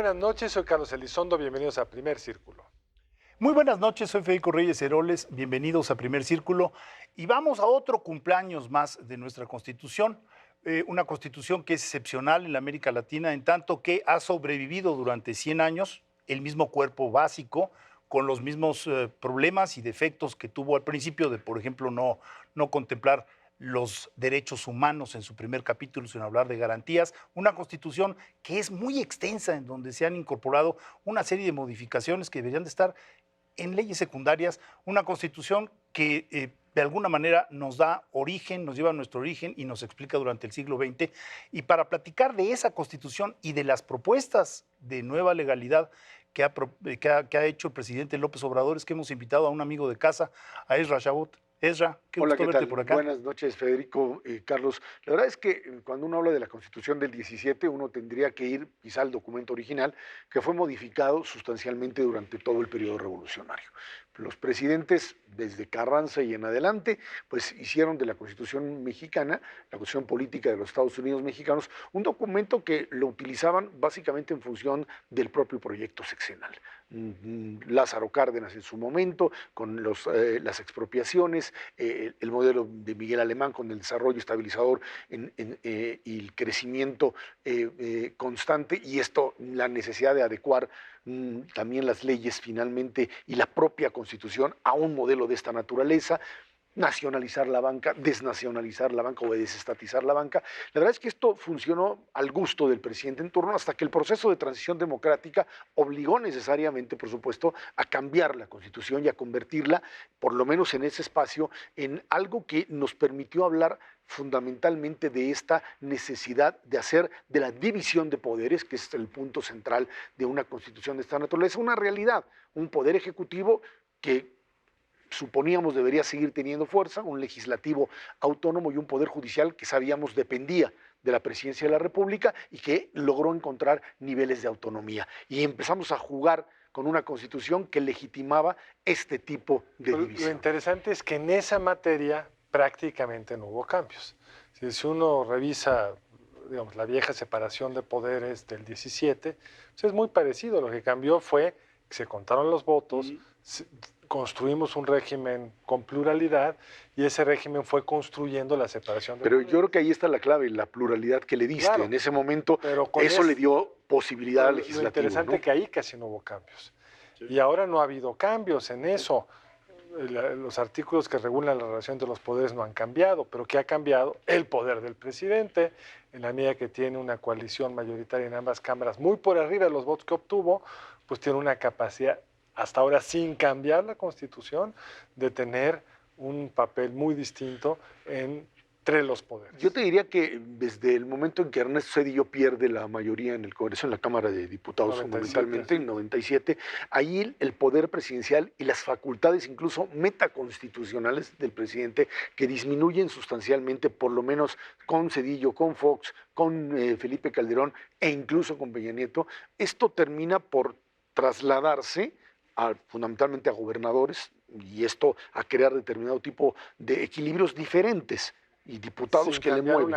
buenas noches, soy Carlos Elizondo, bienvenidos a Primer Círculo. Muy buenas noches, soy Federico Reyes Heroles, bienvenidos a Primer Círculo y vamos a otro cumpleaños más de nuestra Constitución, una Constitución que es excepcional en la América Latina en tanto que ha sobrevivido durante 100 años el mismo cuerpo básico, con los mismos problemas y defectos que tuvo al principio de, por ejemplo, no contemplar los derechos humanos en su primer capítulo, sin hablar de garantías, una constitución que es muy extensa, en donde se han incorporado una serie de modificaciones que deberían de estar en leyes secundarias, una constitución que de alguna manera nos da origen, nos lleva a nuestro origen y nos explica durante el siglo XX. Y para platicar de esa constitución y de las propuestas de nueva legalidad que ha hecho el presidente López Obrador, es que hemos invitado a un amigo de casa, a Ezra Shabot. Ezra, qué Hola, gusto ¿qué verte tal? por acá. Buenas noches, Federico, Carlos. La verdad es que cuando uno habla de la Constitución del 17, uno tendría que ir quizá al documento original, que fue modificado sustancialmente durante todo el periodo revolucionario. Los presidentes, desde Carranza y en adelante, pues hicieron de la Constitución mexicana, la Constitución política de los Estados Unidos mexicanos, un documento que lo utilizaban básicamente en función del propio proyecto sexenal. Lázaro Cárdenas en su momento, con las expropiaciones, el modelo de Miguel Alemán con el desarrollo estabilizador y el crecimiento constante, y esto, la necesidad de adecuar también las leyes finalmente y la propia Constitución a un modelo de esta naturaleza, nacionalizar la banca, desnacionalizar la banca o desestatizar la banca. La verdad es que esto funcionó al gusto del presidente en turno hasta que el proceso de transición democrática obligó necesariamente, por supuesto, a cambiar la Constitución y a convertirla, por lo menos en ese espacio, en algo que nos permitió hablar fundamentalmente de esta necesidad de hacer de la división de poderes, que es el punto central de una Constitución de esta naturaleza, una realidad, un poder ejecutivo que suponíamos debería seguir teniendo fuerza, un legislativo autónomo y un poder judicial que sabíamos dependía de la presidencia de la República y que logró encontrar niveles de autonomía. Y empezamos a jugar con una constitución que legitimaba este tipo de división. Lo interesante es que en esa materia prácticamente no hubo cambios. Si uno revisa, digamos, la vieja separación de poderes del 17, pues es muy parecido. Lo que cambió fue que se contaron los votos, construimos un régimen con pluralidad y ese régimen fue construyendo la separación de Pero poderes. yo creo que ahí está la clave, la pluralidad que le diste. Claro, en ese momento eso le dio posibilidad al legislativo. Lo interesante es que ahí casi no hubo cambios. Sí. Y ahora no ha habido cambios en eso. Los artículos que regulan la relación de los poderes no han cambiado, pero ¿qué ha cambiado? El poder del presidente, en la medida que tiene una coalición mayoritaria en ambas cámaras, muy por arriba de los votos que obtuvo, pues tiene una capacidad, hasta ahora sin cambiar la Constitución, de tener un papel muy distinto entre los poderes. Yo te diría que desde el momento en que Ernesto Zedillo pierde la mayoría en el Congreso, en la Cámara de Diputados 97, fundamentalmente, en 97, ahí el poder presidencial y las facultades incluso metaconstitucionales del presidente, que disminuyen sustancialmente, por lo menos con Zedillo, con Fox, con Felipe Calderón e incluso con Peña Nieto, esto termina por trasladarse fundamentalmente a gobernadores, y esto a crear determinado tipo de equilibrios diferentes y diputados que le mueven.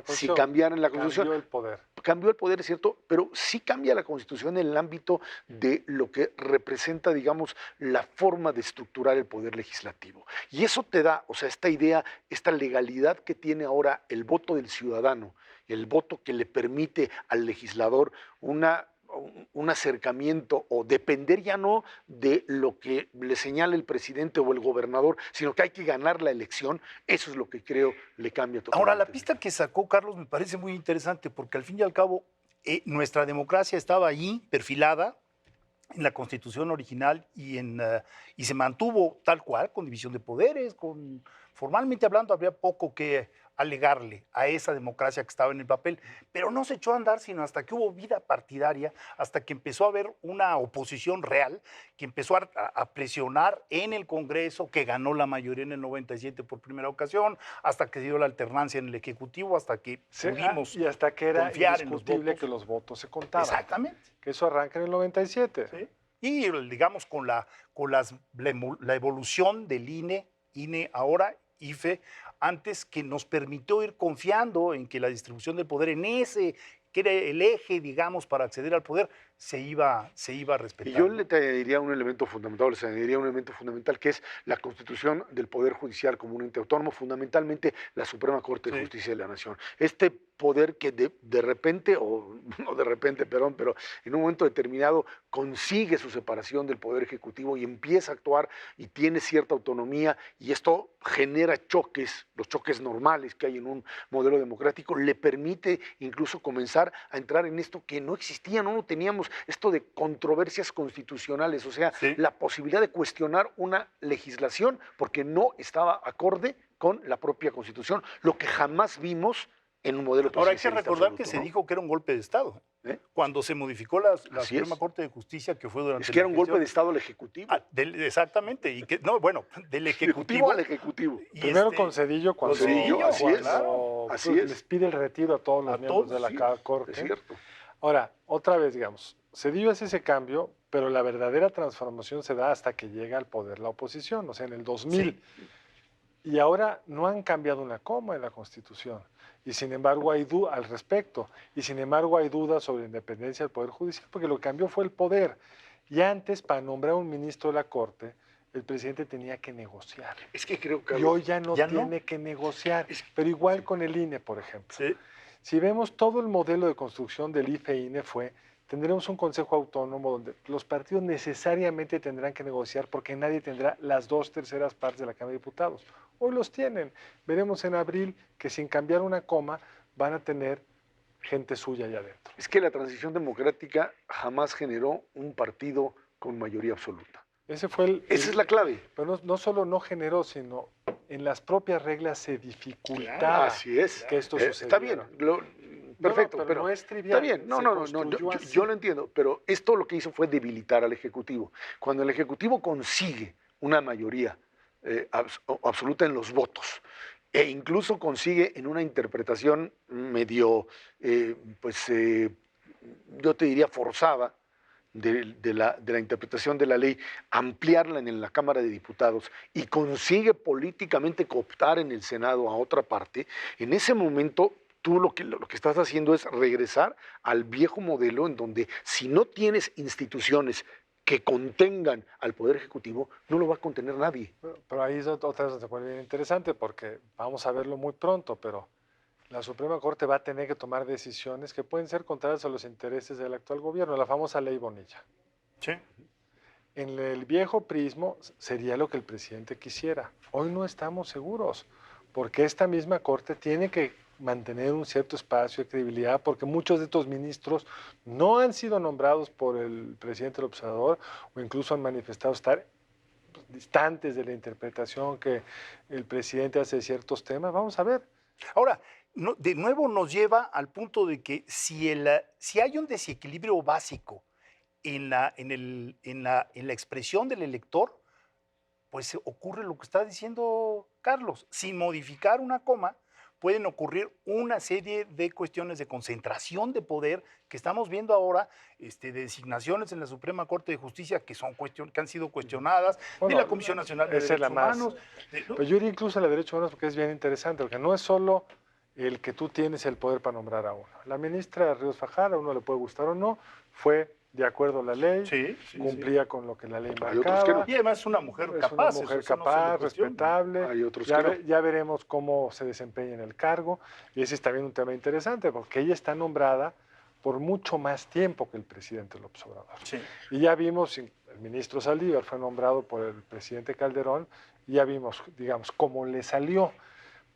Si cambiaran la Constitución, cambió el poder. Cambió el poder, es cierto, pero sí cambia la Constitución en el ámbito de lo que representa, digamos, la forma de estructurar el poder legislativo. Y eso te da, o sea, esta idea, esta legalidad que tiene ahora el voto del ciudadano, el voto que le permite al legislador un acercamiento o depender ya no de lo que le señala el presidente o el gobernador, sino que hay que ganar la elección. Eso es lo que creo le cambia totalmente. Ahora, la pista que sacó Carlos me parece muy interesante porque al fin y al cabo nuestra democracia estaba allí perfilada en la Constitución original y se mantuvo tal cual, con división de poderes, formalmente hablando habría poco que alegarle a esa democracia que estaba en el papel, pero no se echó a andar sino hasta que hubo vida partidaria, hasta que empezó a haber una oposición real, que empezó a presionar en el Congreso, que ganó la mayoría en el 97 por primera ocasión, hasta que dio la alternancia en el Ejecutivo, hasta que pudimos y hasta que era confiar en los votos se contaban. Exactamente. Que eso arranca en el 97. ¿Sí? Y digamos con la evolución del INE ahora, IFE, antes, que nos permitió ir confiando en que la distribución del poder en ese, que era el eje, digamos, para acceder al poder, se iba a Y respetar. yo ¿no? le añadiría un elemento fundamental, les añadiría un elemento fundamental que es la constitución del Poder Judicial como un ente autónomo, fundamentalmente la Suprema Corte de Sí. Justicia de la Nación. Este poder que de repente, o no de repente, perdón, pero en un momento determinado consigue su separación del Poder Ejecutivo y empieza a actuar y tiene cierta autonomía y esto genera choques, los choques normales que hay en un modelo democrático, le permite incluso comenzar a entrar en esto que no existía, no lo teníamos, esto de controversias constitucionales, o sea, Sí. la posibilidad de cuestionar una legislación porque no estaba acorde con la propia Constitución, lo que jamás vimos en un modelo Ahora hay que presidencialista recordar absoluto, que se ¿no? dijo que era un golpe de Estado. ¿Eh? Cuando se modificó la Así Suprema es. Corte de Justicia, que fue durante Es que era un golpe de gestión- Estado al Ejecutivo. exactamente, y que, no, bueno, del Ejecutivo Ejecutivo. al Ejecutivo. y Primero con Cedillo, cuando, con Cedillo, así es. cuando, Así pues, es. les pide el retiro a todos los A miembros todos, de sí, la Corte. Es cierto. Ahora, otra vez, digamos, Cedillo hace ese cambio, pero la verdadera transformación se da hasta que llega al poder la oposición, o sea, en el 2000. Sí. Y ahora no han cambiado una coma en la Constitución. Y sin embargo hay dudas al respecto. Y sin embargo hay dudas sobre la independencia del Poder Judicial, porque lo que cambió fue el poder. Y antes, para nombrar a un ministro de la Corte, el presidente tenía que negociar. Es que creo que... Y hoy ya no ¿Ya no? tiene que negociar. Pero igual sí. con el INE, por ejemplo. Sí. Si vemos todo el modelo de construcción del IFE-INE fue, tendremos un consejo autónomo donde los partidos necesariamente tendrán que negociar porque nadie tendrá las 2/3 partes de la Cámara de Diputados. Hoy los tienen. Veremos en abril que sin cambiar una coma van a tener gente suya allá adentro. Es que la transición democrática jamás generó un partido con mayoría absoluta. Ese fue Esa es la clave. Pero no solo no generó, sino en las propias reglas se dificultaba Así es. que esto sucediera. Está bien. Perfecto, pero pero no es trivial. está bien. No, se no, no, construyó así. yo lo entiendo, pero esto lo que hizo fue debilitar al Ejecutivo. Cuando el Ejecutivo consigue una mayoría absoluta en los votos e incluso consigue en una interpretación medio, yo te diría forzada, de la interpretación de la ley, ampliarla en la Cámara de Diputados y consigue políticamente cooptar en el Senado a otra parte, en ese momento tú lo que estás haciendo es regresar al viejo modelo en donde si no tienes instituciones que contengan al Poder Ejecutivo, no lo va a contener nadie. Pero ahí es otra vez se pone bien interesante porque vamos a verlo muy pronto, pero la Suprema Corte va a tener que tomar decisiones que pueden ser contrarias a los intereses del actual gobierno, la famosa ley Bonilla. Sí. En el viejo prismo sería lo que el presidente quisiera. Hoy no estamos seguros, porque esta misma Corte tiene que mantener un cierto espacio de credibilidad, porque muchos de estos ministros no han sido nombrados por el presidente del observador o incluso han manifestado estar distantes de la interpretación que el presidente hace de ciertos temas. Vamos a ver. Ahora, de nuevo nos lleva al punto de que si hay un desequilibrio básico en la expresión del elector, pues ocurre lo que está diciendo Carlos. Sin modificar una coma, pueden ocurrir una serie de cuestiones de concentración de poder que estamos viendo ahora, de designaciones en la Suprema Corte de Justicia que han sido cuestionadas, Bueno, de la Comisión Nacional de esa es la Derechos más. Humanos. Pues yo iría incluso a la derechos humanos porque es bien interesante, porque no es solo el que tú tienes el poder para nombrar a uno. La ministra Ríos Fajada, a uno le puede gustar o no, fue de acuerdo a la ley, cumplía con lo que la ley Hay otros que marcaba. no. Y además es una mujer Es capaz. una mujer eso no se le capaz, cuestiona. respetable. Hay otros ya, que no. ya veremos cómo se desempeña en el cargo. Y ese es también un tema interesante, porque ella está nombrada por mucho más tiempo que el presidente López Obrador. Sí. Y ya vimos, el ministro Saldívar fue nombrado por el presidente Calderón, y ya vimos, digamos, cómo le salió.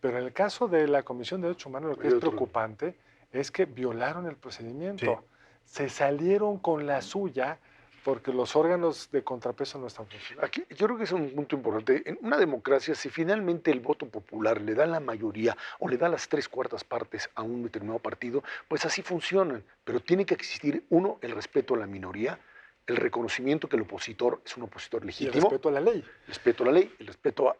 Pero en el caso de la Comisión de Derechos Humanos, lo que es preocupante es que violaron el procedimiento. Sí. Se salieron con la suya porque los órganos de contrapeso no están funcionando. Aquí, yo creo que es un punto importante. En una democracia, si finalmente el voto popular le da la mayoría o le da las 3/4 partes a un determinado partido, pues así funcionan. Pero tiene que existir, uno, el respeto a la minoría, el reconocimiento que el opositor es un opositor Y el legítimo. respeto a la ley. El respeto a la ley, el respeto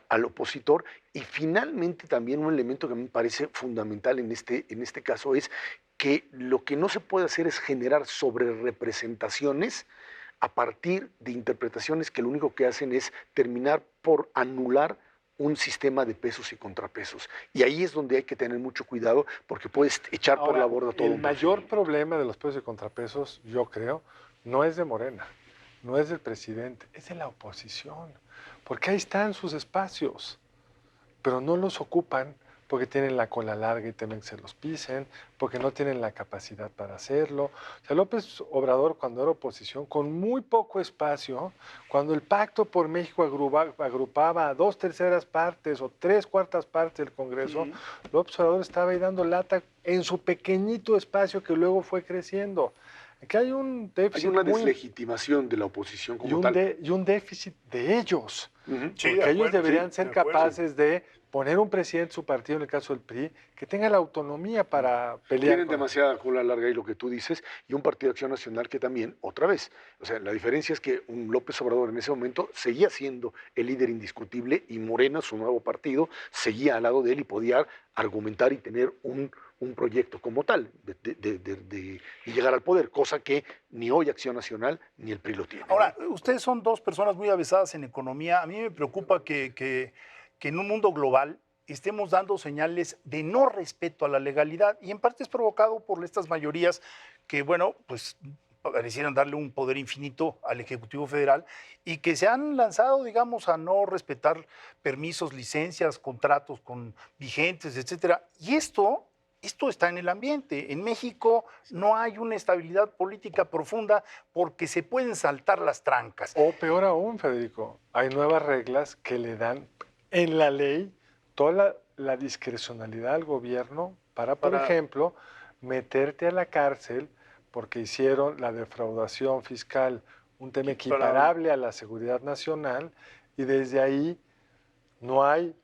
al opositor y finalmente también un elemento que me parece fundamental en este caso es que lo que no se puede hacer es generar sobrerepresentaciones a partir de interpretaciones que lo único que hacen es terminar por anular un sistema de pesos y contrapesos. Y ahí es donde hay que tener mucho cuidado porque puedes echar por Ahora, la borda todo el un mayor procedimiento. problema de los pesos y contrapesos, yo creo, no es de Morena, no es del presidente, es de la oposición, porque ahí están sus espacios, pero no los ocupan porque tienen la cola larga y temen que se los pisen, porque no tienen la capacidad para hacerlo. O sea, López Obrador, cuando era oposición, con muy poco espacio, cuando el Pacto por México agrupaba a 2/3 partes o 3/4 partes del Congreso, López Obrador estaba ahí dando lata en su pequeñito espacio que luego fue creciendo. Aquí hay un Hay déficit una muy deslegitimación de la oposición y como tal. y un déficit de ellos, Ujú. Sí, de porque ellos acuerdo, deberían sí, ser de acuerdo. capaces de poner un presidente de su partido, en el caso del PRI, que tenga la autonomía para pelear Tienen con demasiada cola larga y lo que tú dices, y un Partido de Acción Nacional que también, otra vez, o sea, la diferencia es que un López Obrador en ese momento seguía siendo el líder indiscutible y Morena, su nuevo partido, seguía al lado de él y podía argumentar y tener un proyecto como tal de llegar al poder, cosa que ni hoy Acción Nacional ni el PRI lo tiene. Ahora, ustedes son dos personas muy avesadas en economía. A mí me preocupa que en un mundo global estemos dando señales de no respeto a la legalidad y en parte es provocado por estas mayorías que, bueno, pues parecieran darle un poder infinito al Ejecutivo Federal y que se han lanzado, digamos, a no respetar permisos, licencias, contratos con vigentes, etcétera. Y esto está en el ambiente. En México no hay una estabilidad política profunda porque se pueden saltar las trancas. O peor aún, Federico, hay nuevas reglas que le dan en la ley toda la discrecionalidad al gobierno para, por ejemplo, meterte a la cárcel porque hicieron la defraudación fiscal un tema equiparable a la seguridad nacional y desde ahí no hay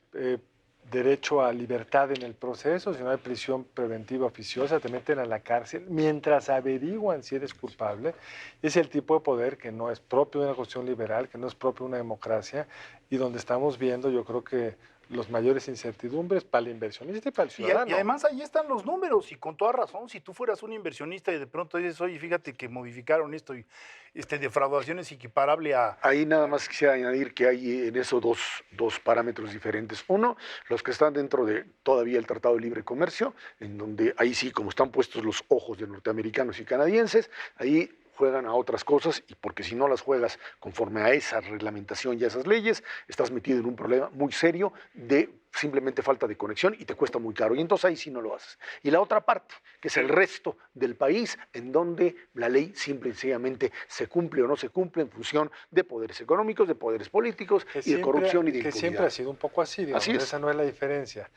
derecho a libertad en el proceso, sino hay prisión preventiva oficiosa, te meten a la cárcel mientras averiguan si eres culpable. Es el tipo de poder que no es propio de una constitución liberal, que no es propio de una democracia y donde estamos viendo, yo creo que los mayores incertidumbres para el inversionista y para el ciudadano. Y además ahí están los números y con toda razón, si tú fueras un inversionista y de pronto dices, oye, fíjate que modificaron esto y defraudación es equiparable a... Ahí nada más quisiera añadir que hay en eso dos parámetros diferentes. Uno, los que están dentro de todavía el Tratado de Libre Comercio, en donde ahí sí, como están puestos los ojos de norteamericanos y canadienses, ahí juegan a otras cosas y porque si no las juegas conforme a esa reglamentación y a esas leyes, estás metido en un problema muy serio de simplemente falta de conexión y te cuesta muy caro. Y entonces ahí sí no lo haces. Y la otra parte, que es el resto del país, en donde la ley simple y sencillamente se cumple o no se cumple en función de poderes económicos, de poderes políticos y de corrupción y de que impunidad. siempre ha sido un poco así, digamos, Así es. esa no es la diferencia.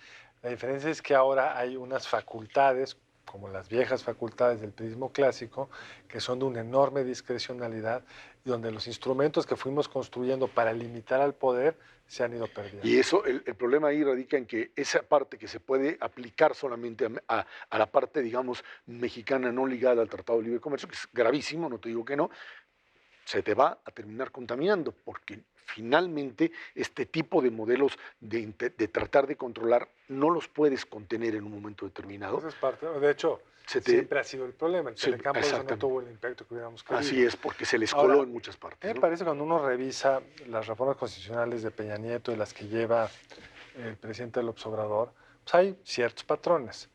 La diferencia es que ahora hay unas facultades, como las viejas facultades del prismo clásico, que son de una enorme discrecionalidad y donde los instrumentos que fuimos construyendo para limitar al poder se han ido perdiendo. Y eso, el problema ahí radica en que esa parte que se puede aplicar solamente a la parte, digamos, mexicana no ligada al Tratado de Libre Comercio, que es gravísimo, no te digo que no, se te va a terminar contaminando, porque finalmente este tipo de modelos de tratar de controlar no los puedes contener en un momento determinado. Esa es parte, de hecho, siempre ha sido el problema. El Telecampo eso no tuvo el impacto que hubiéramos querido. Así es, porque se les coló en muchas partes. Me parece cuando uno revisa las reformas constitucionales de Peña Nieto y las que lleva el presidente López Obrador, pues hay ciertos patrones.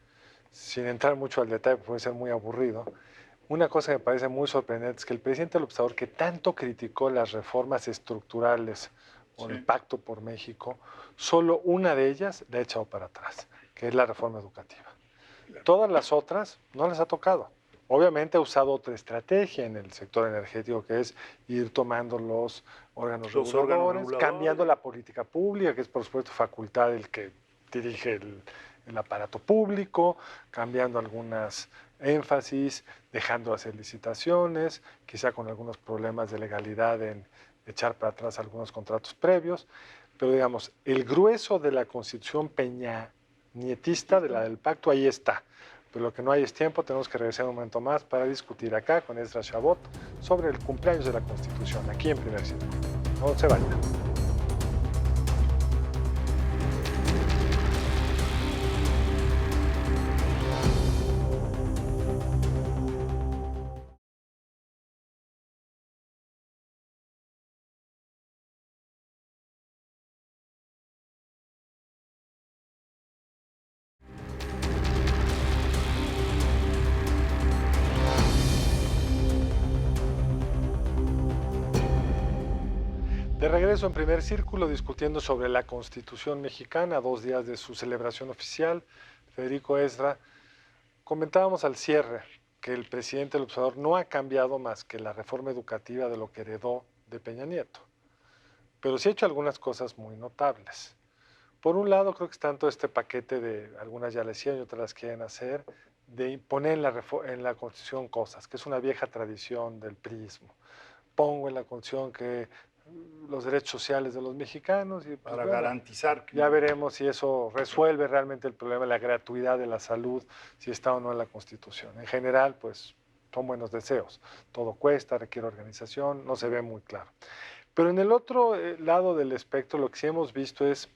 Sin entrar mucho al detalle, puede ser muy aburrido. Una cosa que me parece muy sorprendente es que el presidente López Obrador, que tanto criticó las reformas estructurales o el Pacto por México, solo una de ellas la ha echado para atrás, que es la reforma educativa. Todas las otras no las ha tocado. Obviamente ha usado otra estrategia en el sector energético, que es ir tomando los órganos reguladores, cambiando la política pública, que es por supuesto facultad del que dirige el aparato público, cambiando algunas énfasis, dejando de hacer licitaciones, quizá con algunos problemas de legalidad en echar para atrás algunos contratos previos, pero digamos, el grueso de la Constitución peñanietista, de la del pacto, ahí está. Pero lo que no hay es tiempo, tenemos que regresar un momento más para discutir acá con Esdras Chabot sobre el cumpleaños de la Constitución, aquí en Primer Círculo. No se vayan. De regreso en primer círculo discutiendo sobre la Constitución mexicana, 2 días de su celebración oficial, Federico Esdra, comentábamos al cierre que el presidente López Obrador no ha cambiado más que la reforma educativa de lo que heredó de Peña Nieto, pero sí ha hecho algunas cosas muy notables. Por un lado, creo que está en todo este paquete de, algunas ya le hicieron y otras las quieren hacer, de imponer en la Constitución cosas, que es una vieja tradición del priismo. Pongo en la Constitución que los derechos sociales de los mexicanos y pues, para garantizar que ya veremos si eso resuelve realmente el problema de la gratuidad de la salud, si está o no en la Constitución. En general, pues son buenos deseos. Todo cuesta, requiere organización, no se ve muy claro. Pero en el otro lado del espectro lo que sí hemos visto es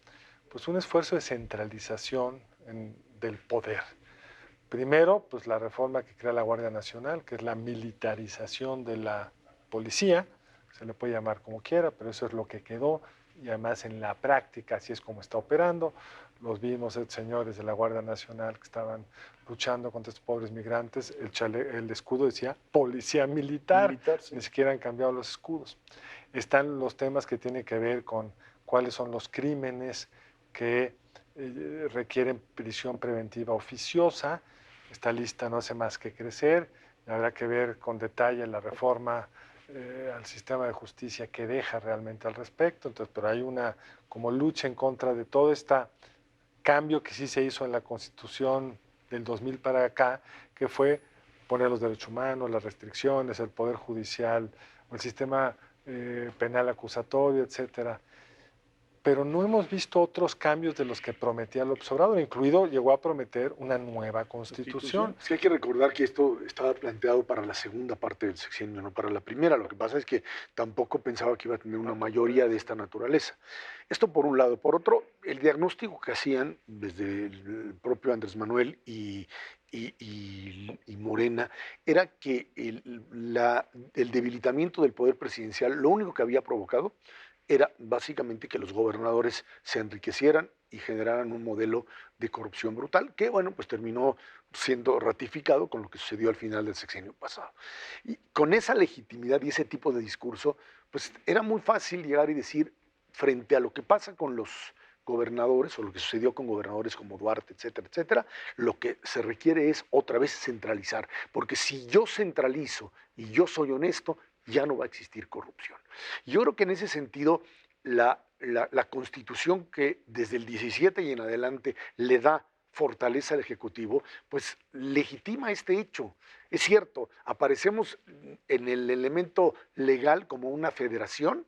pues, un esfuerzo de centralización del poder. Primero, pues la reforma que crea la Guardia Nacional, que es la militarización de la policía, se le puede llamar como quiera, pero eso es lo que quedó y además en la práctica así es como está operando. Los vimos señores de la Guardia Nacional que estaban luchando contra estos pobres migrantes, el escudo decía Policía Militar, sí. Ni siquiera han cambiado los escudos. Están los temas que tienen que ver con cuáles son los crímenes que requieren prisión preventiva oficiosa. Esta lista no hace más que crecer, habrá que ver con detalle la reforma al sistema de justicia que deja realmente al respecto. Entonces, pero hay una como lucha en contra de todo este cambio que sí se hizo en la Constitución del 2000 para acá, que fue poner los derechos humanos, las restricciones, el poder judicial, el sistema penal acusatorio, etcétera. Pero no hemos visto otros cambios de los que prometía López Obrador, incluido llegó a prometer una nueva Constitución. Sí, hay que recordar que esto estaba planteado para la segunda parte del sexenio, no para la primera. Lo que pasa es que tampoco pensaba que iba a tener una mayoría de esta naturaleza. Esto por un lado. Por otro, el diagnóstico que hacían desde el propio Andrés Manuel y Morena era que el debilitamiento del poder presidencial lo único que había provocado era básicamente que los gobernadores se enriquecieran y generaran un modelo de corrupción brutal, que bueno, pues terminó siendo ratificado con lo que sucedió al final del sexenio pasado. Y con esa legitimidad y ese tipo de discurso, pues era muy fácil llegar y decir, frente a lo que pasa con los gobernadores o lo que sucedió con gobernadores como Duarte, etcétera, etcétera, lo que se requiere es otra vez centralizar, porque si yo centralizo y yo soy honesto, ya no va a existir corrupción. Yo creo que en ese sentido, la Constitución que desde el 17 y en adelante le da fortaleza al Ejecutivo, pues legitima este hecho. Es cierto, aparecemos en el elemento legal como una federación,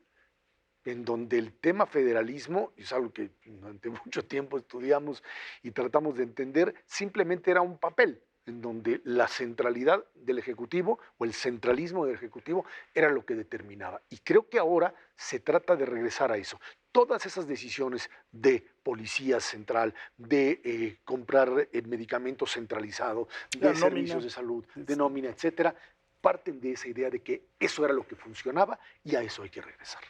en donde el tema federalismo, es algo que durante mucho tiempo estudiamos y tratamos de entender, simplemente era un papel, en donde la centralidad del Ejecutivo o el centralismo del Ejecutivo era lo que determinaba. Y creo que ahora se trata de regresar a eso. Todas esas decisiones de policía central, de comprar medicamentos centralizados, de servicios de salud, de nómina, etcétera, parten de esa idea de que eso era lo que funcionaba y a eso hay que regresar.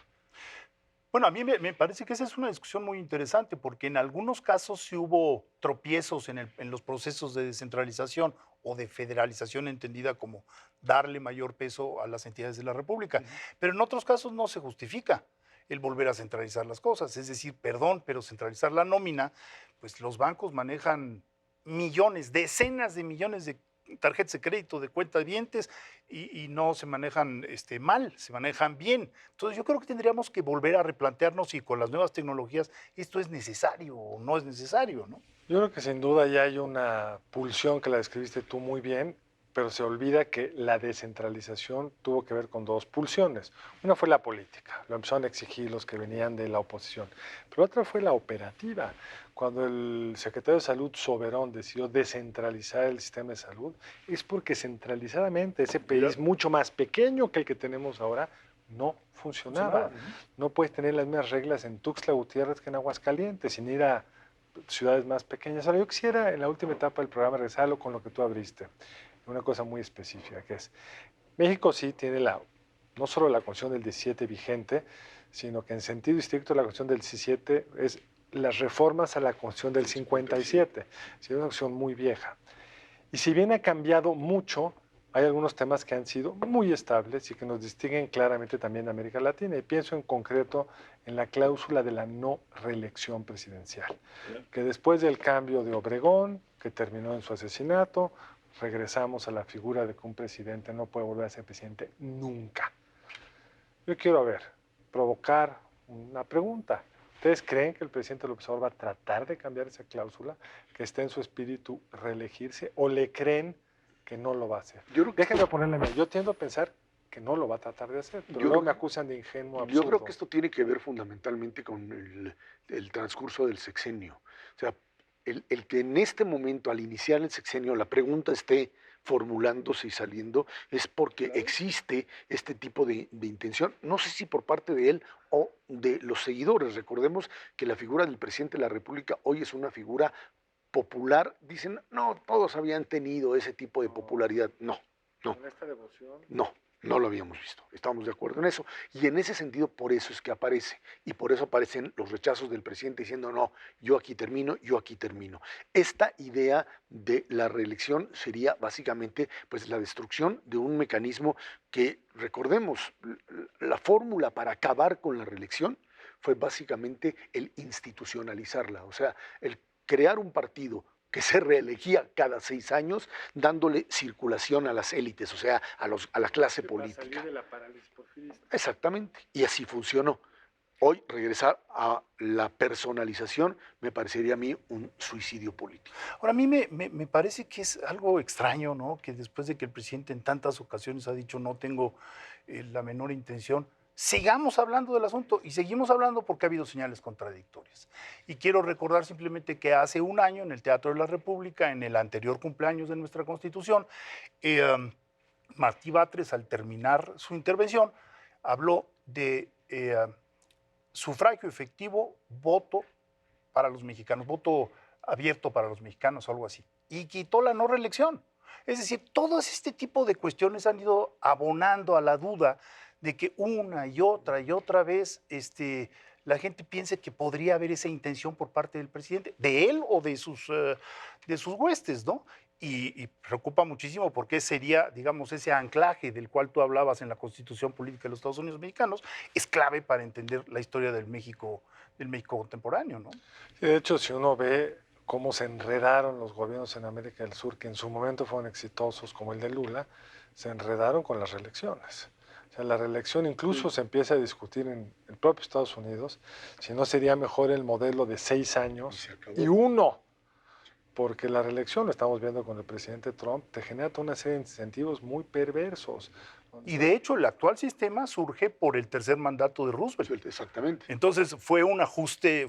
Bueno, a mí me parece que esa es una discusión muy interesante porque en algunos casos sí hubo tropiezos en los procesos de descentralización o de federalización entendida como darle mayor peso a las entidades de la República, pero en otros casos no se justifica el volver a centralizar las cosas, es decir, perdón, pero centralizar la nómina, pues los bancos manejan millones, decenas de millones de tarjetas de crédito, de cuentavientes y no se manejan mal, se manejan bien. Entonces yo creo que tendríamos que volver a replantearnos si con las nuevas tecnologías esto es necesario o no es necesario, ¿no? Yo creo que sin duda ya hay una pulsión que la describiste tú muy bien, pero se olvida que la descentralización tuvo que ver con dos pulsiones. Una fue la política, lo empezaron a exigir los que venían de la oposición, pero otra fue la operativa. Cuando el secretario de Salud Soberón decidió descentralizar el sistema de salud, es porque centralizadamente ese país mucho más pequeño que el que tenemos ahora no funcionaba. No puedes tener las mismas reglas en Tuxtla Gutiérrez que en Aguascalientes, sin ir a ciudades más pequeñas. Ahora, yo quisiera en la última etapa del programa regresarlo con lo que tú abriste, una cosa muy específica, que es, México sí tiene no solo la Constitución del 17 vigente, sino que en sentido estricto la Constitución del 17 es las reformas a la Constitución del 57, es una Constitución muy vieja. Y si bien ha cambiado mucho, hay algunos temas que han sido muy estables y que nos distinguen claramente también de América Latina. Y pienso en concreto en la cláusula de la no reelección presidencial, que después del cambio de Obregón, que terminó en su asesinato, regresamos a la figura de que un presidente no puede volver a ser presidente nunca. Yo quiero provocar una pregunta. ¿Ustedes creen que el presidente López Obrador va a tratar de cambiar esa cláusula, que está en su espíritu reelegirse, o le creen que no lo va a hacer? Déjenme ponerle, yo tiendo a pensar que no lo va a tratar de hacer, pero luego me acusan de ingenuo absurdo. Yo creo que esto tiene que ver fundamentalmente con el transcurso del sexenio. O sea, el que en este momento, al iniciar el sexenio, la pregunta esté formulándose y saliendo, es porque existe este tipo de intención, no sé si por parte de él o de los seguidores. Recordemos que la figura del presidente de la República hoy es una figura popular. Dicen, no, todos habían tenido ese tipo de popularidad. No. ¿Con esta devoción? No lo habíamos visto, estamos de acuerdo en eso. Y en ese sentido, por eso es que aparece. Y por eso aparecen los rechazos del presidente diciendo, no, yo aquí termino. Esta idea de la reelección sería básicamente pues, la destrucción de un mecanismo que, recordemos, la fórmula para acabar con la reelección fue básicamente el institucionalizarla, o sea, el crear un partido que se reelegía cada 6 años, dándole circulación a las élites, o sea, a la clase política. Para salir de la parálisis porfirista. Exactamente, y así funcionó. Hoy regresar a la personalización me parecería a mí un suicidio político. Ahora, a mí me parece que es algo extraño, ¿no? Que después de que el presidente en tantas ocasiones ha dicho no tengo la menor intención, sigamos hablando del asunto, y seguimos hablando porque ha habido señales contradictorias. Y quiero recordar simplemente que hace un año en el Teatro de la República, en el anterior cumpleaños de nuestra Constitución, Martí Batres, al terminar su intervención, habló de sufragio efectivo, voto para los mexicanos, voto abierto para los mexicanos o algo así, y quitó la no reelección. Es decir, todo este tipo de cuestiones han ido abonando a la duda de que una y otra vez la gente piense que podría haber esa intención por parte del presidente, de él o de sus huestes, ¿no? Y preocupa muchísimo porque sería, digamos, ese anclaje del cual tú hablabas en la Constitución Política de los Estados Unidos Mexicanos, es clave para entender la historia del México contemporáneo, ¿no? Sí, de hecho, si uno ve cómo se enredaron los gobiernos en América del Sur, que en su momento fueron exitosos, como el de Lula, se enredaron con las reelecciones. O sea, la reelección incluso se empieza a discutir en el propio Estados Unidos, si no sería mejor el modelo de 6 años y 1, porque la reelección, lo estamos viendo con el presidente Trump, te genera toda una serie de incentivos muy perversos. Y de hecho, el actual sistema surge por el tercer mandato de Roosevelt. Exactamente. Entonces fue un ajuste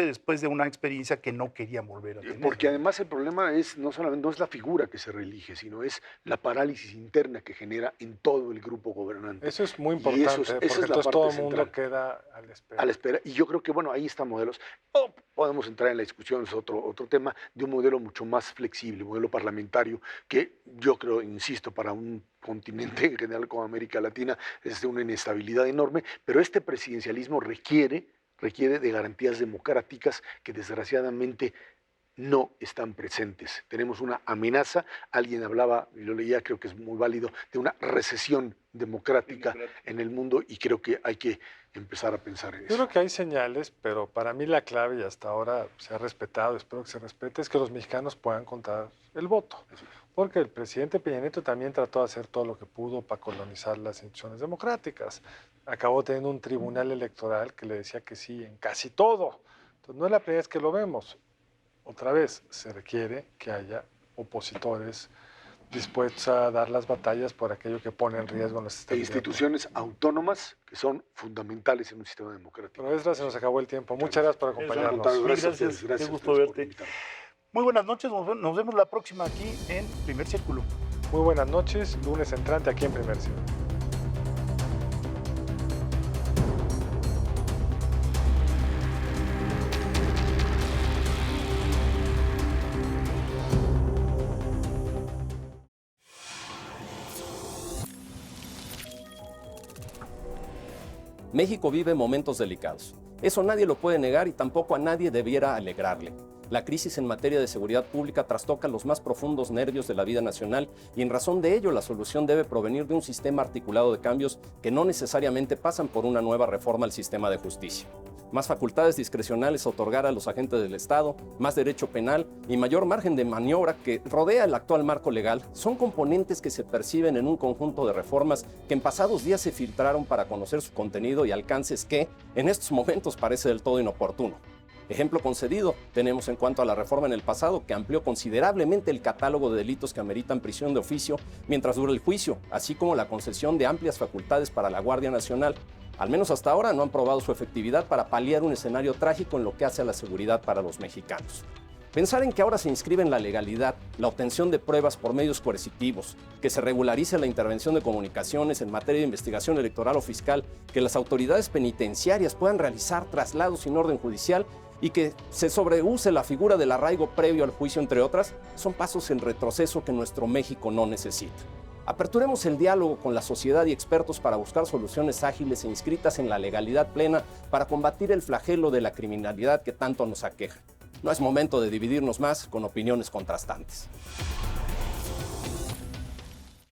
después de una experiencia que no querían volver a tener. Porque además el problema es no es la figura que se reelige, sino es la parálisis interna que genera en todo el grupo gobernante. Eso es muy importante, porque entonces todo el mundo queda a la espera. A la espera. Y yo creo que, bueno, ahí están modelos. Podemos entrar en la discusión, es otro tema, de un modelo mucho más flexible, un modelo parlamentario, que yo creo, insisto, para un continente en general como América Latina es de una inestabilidad enorme, pero este presidencialismo requiere de garantías democráticas que desgraciadamente no están presentes. Tenemos una amenaza, alguien hablaba, y lo leía, creo que es muy válido, de una recesión democrática en el mundo, y creo que hay que empezar a pensar en eso. Yo creo que hay señales, pero para mí la clave, y hasta ahora se ha respetado, espero que se respete, es que los mexicanos puedan contar el voto. Porque el presidente Peña Nieto también trató de hacer todo lo que pudo para colonizar las instituciones democráticas. Acabó teniendo un tribunal electoral que le decía que sí en casi todo. Entonces no es la primera vez que lo vemos. Otra vez, se requiere que haya opositores dispuestos a dar las batallas por aquello que pone en riesgo nuestra estabilidad. Instituciones autónomas que son fundamentales en un sistema democrático. Pero Esdras, se nos acabó el tiempo. Muchas gracias por acompañarnos. Gracias, qué gusto verte. Muy buenas noches, nos vemos la próxima aquí en Primer Círculo. Muy buenas noches, lunes entrante aquí en Primer Círculo. México vive momentos delicados. Eso nadie lo puede negar y tampoco a nadie debiera alegrarle. La crisis en materia de seguridad pública trastoca los más profundos nervios de la vida nacional y en razón de ello la solución debe provenir de un sistema articulado de cambios que no necesariamente pasan por una nueva reforma al sistema de justicia. Más facultades discrecionales a otorgar a los agentes del Estado, más derecho penal y mayor margen de maniobra que rodea el actual marco legal son componentes que se perciben en un conjunto de reformas que en pasados días se filtraron para conocer su contenido y alcances que, en estos momentos, parece del todo inoportuno. Ejemplo concedido tenemos en cuanto a la reforma en el pasado, que amplió considerablemente el catálogo de delitos que ameritan prisión de oficio mientras dura el juicio, así como la concesión de amplias facultades para la Guardia Nacional. Al menos hasta ahora no han probado su efectividad para paliar un escenario trágico en lo que hace a la seguridad para los mexicanos. Pensar en que ahora se inscribe en la legalidad la obtención de pruebas por medios coercitivos, que se regularice la intervención de comunicaciones en materia de investigación electoral o fiscal, que las autoridades penitenciarias puedan realizar traslados sin orden judicial y que se sobreuse la figura del arraigo previo al juicio, entre otras, son pasos en retroceso que nuestro México no necesita. Aperturemos el diálogo con la sociedad y expertos para buscar soluciones ágiles e inscritas en la legalidad plena para combatir el flagelo de la criminalidad que tanto nos aqueja. No es momento de dividirnos más con opiniones contrastantes.